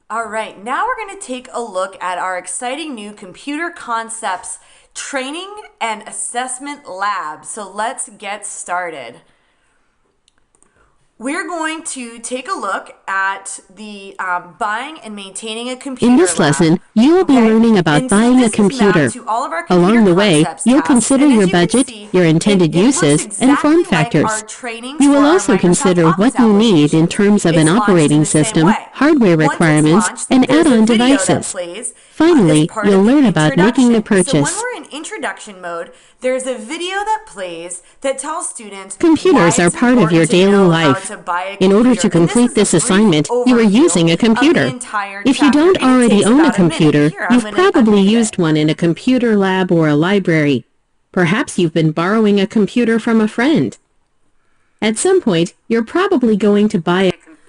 All right, now we're going to take a look at our exciting new computer concepts training and assessment lab. So let's get started. We're going to take a look at the buying and maintaining a computer In this lab. lesson, you will be learning about buying a computer. Along the way, you'll consider your budget, your intended uses, and form factors. You will also consider what you need in terms of an operating system, hardware requirements, and add-on devices. Finally, you'll learn about making the purchase. So when we're in introduction mode, there's a video that plays that tells students Computers are part of your daily life. In order to complete this assignment, you are using a computer. If you don't already own a computer, you've probably used one in a computer lab or a library. Perhaps you've been borrowing a computer from a friend. At some point, you're probably going to buy a computer.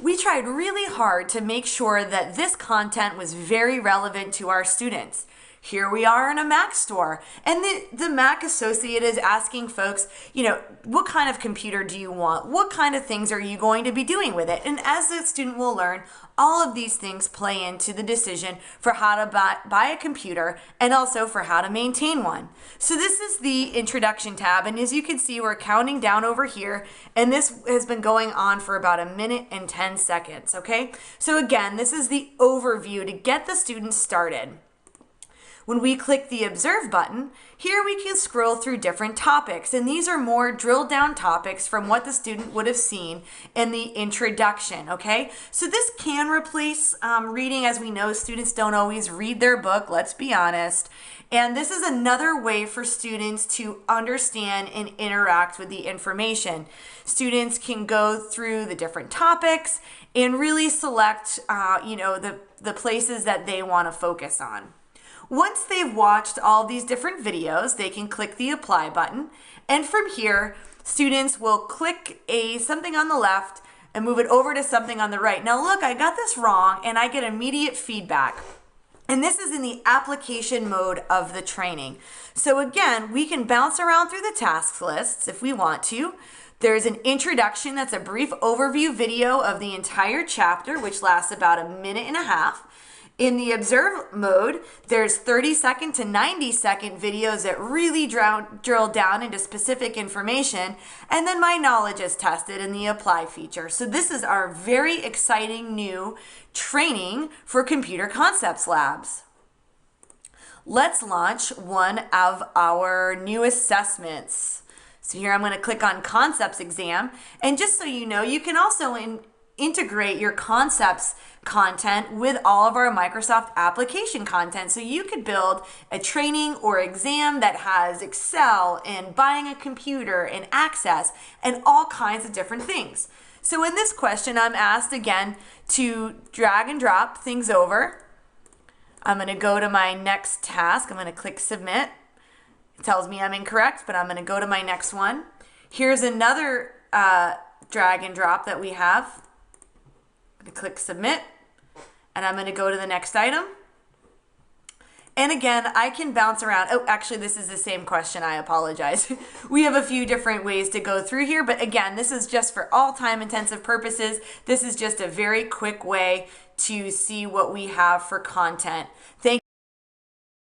We tried really hard to make sure that this content was very relevant to our students. Here we are in a Mac store, and the Mac associate is asking folks, what kind of computer do you want? What kind of things are you going to be doing with it? And as the student will learn, all of these things play into the decision for how to buy a computer and also for how to maintain one. So this is the introduction tab, and as you can see, we're counting down over here, and this has been going on for about 1 minute and 10 seconds, okay? So again, this is the overview to get the students started. When we click the Observe button, here we can scroll through different topics, and these are more drilled down topics from what the student would have seen in the introduction, okay? So this can replace reading. As we know, students don't always read their book, let's be honest. And this is another way for students to understand and interact with the information. Students can go through the different topics and really select, the places that they want to focus on. Once they've watched all these different videos, they can click the Apply button. And from here, students will click something on the left and move it over to something on the right. Now look, I got this wrong, and I get immediate feedback. And this is in the application mode of the training. So again, we can bounce around through the tasks lists if we want to. There's an introduction that's a brief overview video of the entire chapter, which lasts about 1.5 minutes. In the Observe mode, there's 30-second to 90-second videos that really drill down into specific information, and then My Knowledge is tested in the Apply feature. So this is our very exciting new training for Computer Concepts Labs. Let's launch one of our new assessments. So here I'm going to click on Concepts Exam, and just so you know, you can also integrate your concepts content with all of our Microsoft application content. So you could build a training or exam that has Excel and buying a computer and Access and all kinds of different things. So in this question, I'm asked again to drag and drop things over. I'm going to go to my next task. I'm going to click Submit. It tells me I'm incorrect, but I'm going to go to my next one. Here's another drag and drop that we have. I'm going to click Submit, and I'm going to go to the next item. And again, I can bounce around. Oh, actually, this is the same question. I apologize. We have a few different ways to go through here, but again, this is just for all time-intensive purposes. This is just a very quick way to see what we have for content. Thank you.